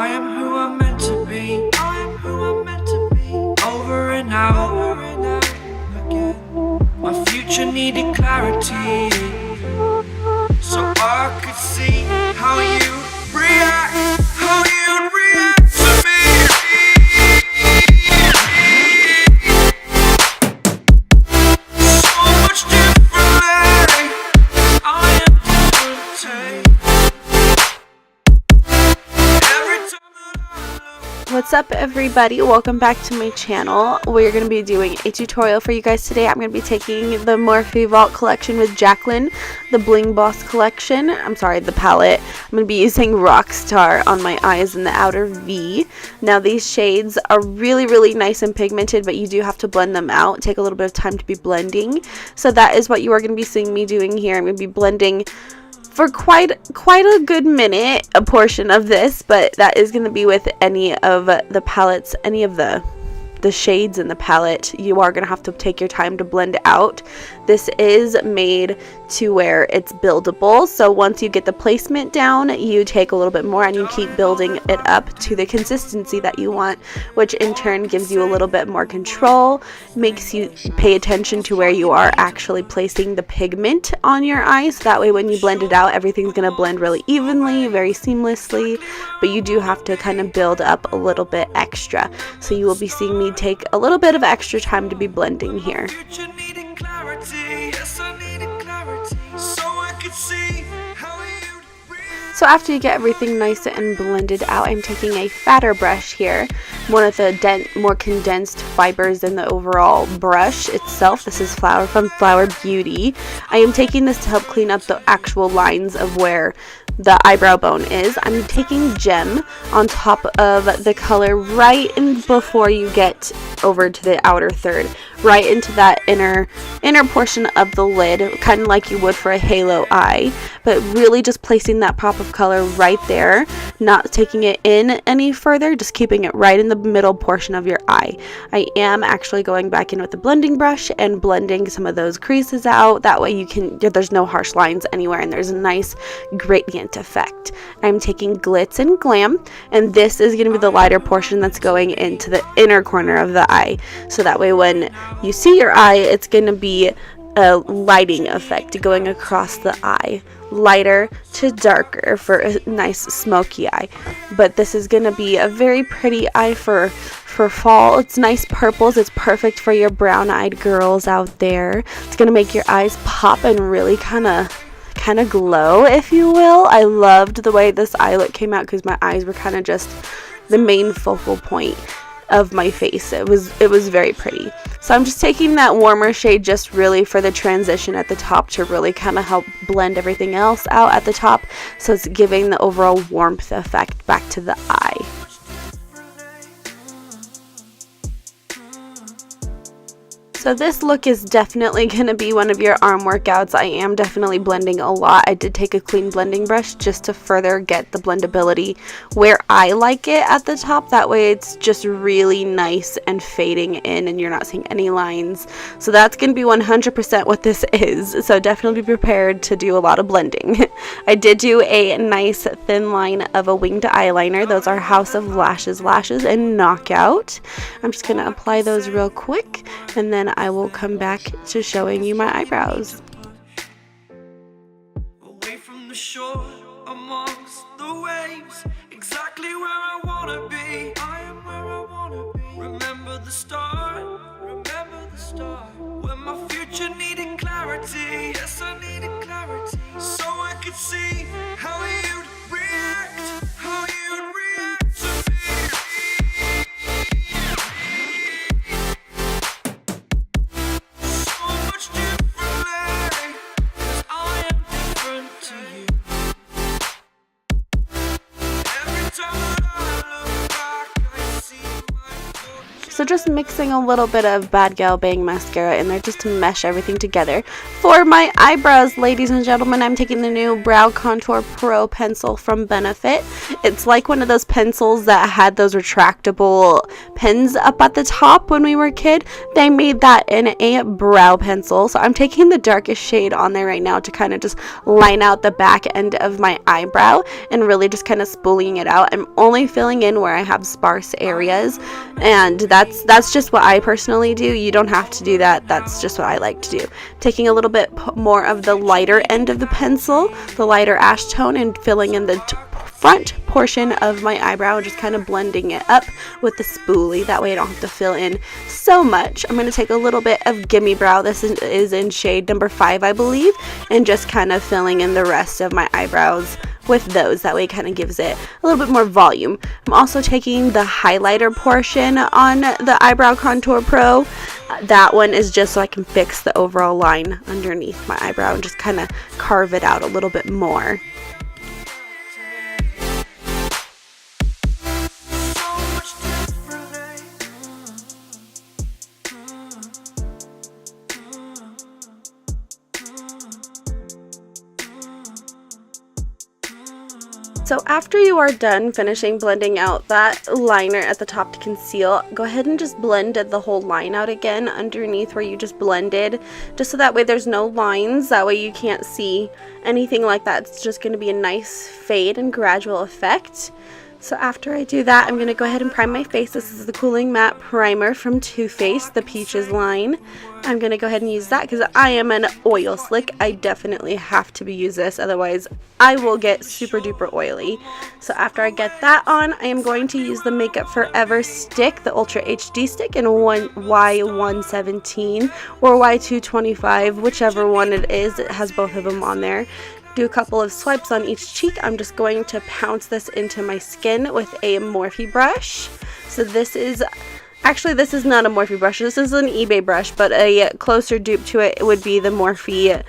I am who I'm meant to be. I am who I'm meant to be. Over and out again. My future needed clarity, so I could see how you react, how you'd react to me. So much differently, I am different. Every time that I look. What's up, everybody? Welcome back to my channel. We're going to be doing a tutorial for you guys today. I'm going to be taking the Morphe Vault collection with Jacqueline, the Bling Boss collection, the palette. I'm going to be using Rockstar on my eyes in the outer V. Now, these shades are really nice and pigmented, but you do have to blend them out. Take a little bit of time to be blending. So that is what you are going to be seeing me doing here. I'm going to be blending for quite a good minute, a portion of this, but that is going to be with any of the palettes, any of the shades in the palette. You are going to have to take your time to blend out. This is made to where it's buildable, so once you get the placement down, you take a little bit more and you keep building it up to the consistency that you want, which in turn gives you a little bit more control, makes you pay attention to where you are actually placing the pigment on your eyes. That way when you blend it out, everything's going to blend really evenly, very seamlessly, but you do have to kind of build up a little bit extra. So you will be seeing me take a little bit of extra time to be blending here. So after you get everything nice and blended out, I'm taking a fatter brush here, one of the more condensed fibers in the overall brush itself. This is from Flower Beauty. I am taking this to help clean up the actual lines of where the eyebrow bone is. I'm taking Gem on top of the color right in before you get over to the outer third, right into that inner portion of the lid, kind of like you would for a halo eye, but really just placing that pop of color right there, not taking it in any further, just keeping it right in the middle portion of your eye. I am actually going back in with the blending brush and blending some of those creases out. That way there's no harsh lines anywhere and there's a nice gradient effect. I'm taking Glitz and Glam, and this is going to be the lighter portion that's going into the inner corner of the eye, so that way when you see your eye, it's going to be a lighting effect going across the eye, lighter to darker for a nice smoky eye. But this is going to be a very pretty eye for fall. It's nice purples. It's perfect for your brown-eyed girls out there. It's going to make your eyes pop and really kind of glow, if you will. I loved the way this eye look came out because my eyes were kind of just the main focal point of my face. It was very pretty. So I'm just taking that warmer shade just really for the transition at the top to really kind of help blend everything else out at the top, so it's giving the overall warmth effect back to the eye. So this look is definitely going to be one of your arm workouts. I am definitely blending a lot. I did take a clean blending brush just to further get the blendability where I like it at the top. That way it's just really nice and fading in and you're not seeing any lines. So that's going to be 100% what this is. So definitely be prepared to do a lot of blending. I did do a nice thin line of a winged eyeliner. Those are House of Lashes and Knockout. I'm just going to apply those real quick, and then I will come back to showing you my eyebrows. Away from the shore, amongst the waves, exactly where I wanna be. I am where I wanna be. Remember the start, when my future needed clarity. Yes, I needed clarity, so I could see how you'd react, to me. So much differently, 'cause I am different to you. So just mixing a little bit of Bad Gal Bang mascara in there just to mesh everything together. For my eyebrows, ladies and gentlemen, I'm taking the new Brow Contour Pro pencil from Benefit. It's like one of those pencils that had those retractable pins up at the top when we were a kid. They made that in a brow pencil. So I'm taking the darkest shade on there right now to kind of just line out the back end of my eyebrow and really just kind of spooling it out. I'm only filling in where I have sparse areas, and that's just what I personally do. You don't have to do that. That's just what I like to do. Taking a little bit more of the lighter end of the pencil, the lighter ash tone, and filling in the front portion of my eyebrow and just kind of blending it up with the spoolie. That way I don't have to fill in so much. I'm going to take a little bit of Gimme Brow. This is in shade number 5, I believe, and just kind of filling in the rest of my eyebrows with those. That way it kind of gives it a little bit more volume. I'm also taking the highlighter portion on the Eyebrow Contour Pro. That one is just so I can fix the overall line underneath my eyebrow and just kind of carve it out a little bit more. So after you are done finishing blending out that liner at the top to conceal, go ahead and just blend the whole line out again underneath where you just blended, just so that way there's no lines. That way you can't see anything like that. It's just going to be a nice fade and gradual effect. So after I do that, I'm going to go ahead and prime my face. This is the Cooling Matte Primer from Too Faced, the Peaches line. I'm going to go ahead and use that because I am an oil slick. I definitely have to use this, otherwise I will get super duper oily. So after I get that on, I am going to use the Makeup Forever stick, the Ultra HD stick in Y117 or Y225, whichever one it is. It has both of them on there. Do a couple of swipes on each cheek. I'm just going to pounce this into my skin with a Morphe brush. So this is not a Morphe brush. This is an eBay brush, but a closer dupe to it would be the Morphe,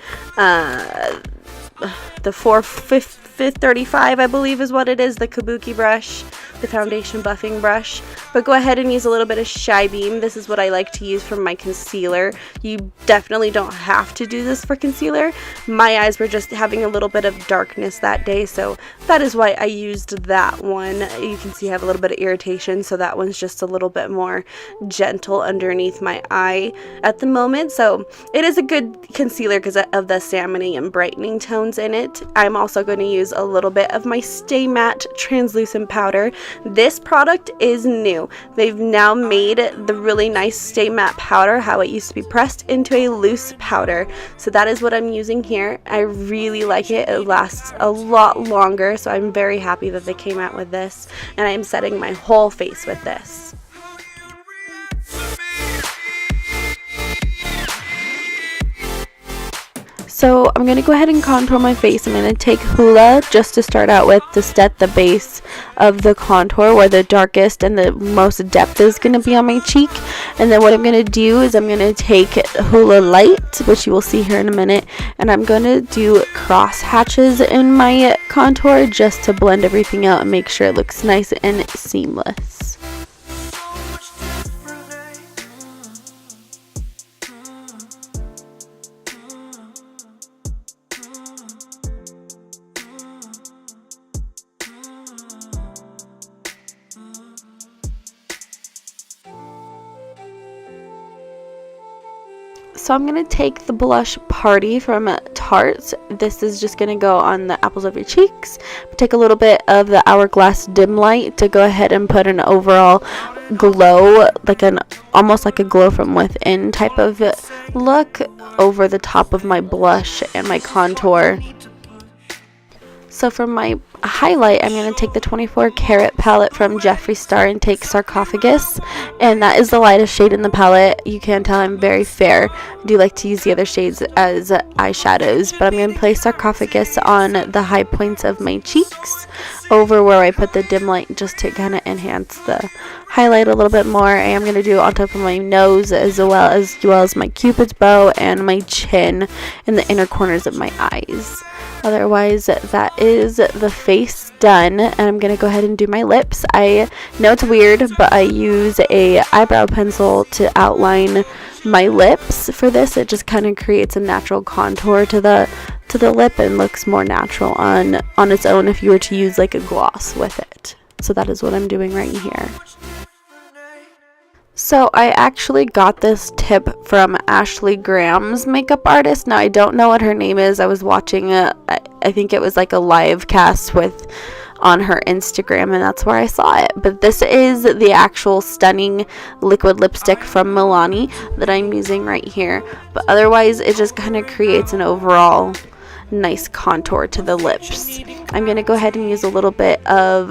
the 435, I believe is what it is, the Kabuki brush, the foundation buffing brush. But go ahead and use a little bit of Shy Beam. This is what I like to use for my concealer. You definitely don't have to do this for concealer. My eyes were just having a little bit of darkness that day, so that is why I used that one. You can see I have a little bit of irritation, so that one's just a little bit more gentle underneath my eye at the moment. So it is a good concealer because of the salmony and brightening tones in it. I'm also going to use a little bit of my Stay Matte translucent powder. This product is new. They've now made the really nice Stay Matte powder how it used to be pressed into a loose powder. So that is what I'm using here. I really like it. It lasts a lot longer, so I'm very happy that they came out with this, and I'm setting my whole face with this. So I'm going to go ahead and contour my face. I'm going to take Hoola just to start out with, to set the base of the contour where the darkest and the most depth is going to be on my cheek. And then what I'm going to do is I'm going to take Hoola Light, which you will see here in a minute, and I'm going to do cross hatches in my contour just to blend everything out and make sure it looks nice and seamless. So I'm going to take the blush Party from Tarte. This is just going to go on the apples of your cheeks. Take a little bit of the Hourglass Dim Light to go ahead and put an overall glow, almost like a glow from within type of look over the top of my blush and my contour. So for my highlight, I'm going to take the 24 Karat palette from Jeffree Star and take Sarcophagus, and that is the lightest shade in the palette. You can tell I'm very fair. I do like to use the other shades as eyeshadows, but I'm going to place Sarcophagus on the high points of my cheeks over where I put the dim light, just to kind of enhance the highlight a little bit more. I am going to do it on top of my nose as well as my Cupid's bow and my chin and the inner corners of my eyes. Otherwise, that is the face done, and I'm gonna go ahead and do my lips. I know it's weird, but I use a eyebrow pencil to outline my lips for this. It just kind of creates a natural contour to the lip and looks more natural on its own if you were to use like a gloss with it. So that is what I'm doing right here. So I actually got this tip from Ashley Graham's makeup artist. Now I don't know what her name is. I was watching I think it was like a live cast on her Instagram, and that's where I saw it. But this is the actual stunning liquid lipstick from Milani that I'm using right here. But otherwise it just kind of creates an overall nice contour to the lips. I'm going to go ahead and use a little bit of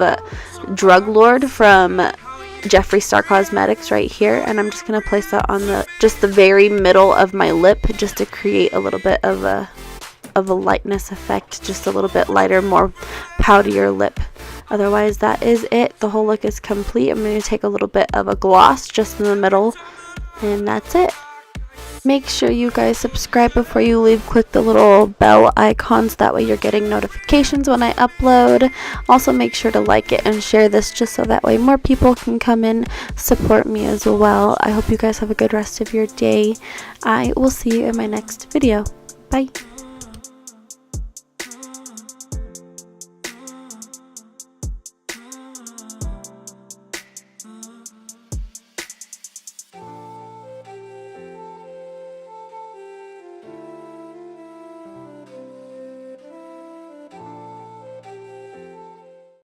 Drug Lord from Jeffree Star Cosmetics right here, and I'm just going to place that on the very middle of my lip, just to create a little bit of a lightness effect, just a little bit lighter, more powderier lip. Otherwise, that is it. The whole look is complete. I'm going to take a little bit of a gloss just in the middle, and that's it. Make sure you guys subscribe before you leave. Click the little bell icons, that way you're getting notifications when I upload. Also make sure to like it and share this, just so that way more people can come and support me as well. I hope you guys have a good rest of your day. I will see you in my next video. Bye.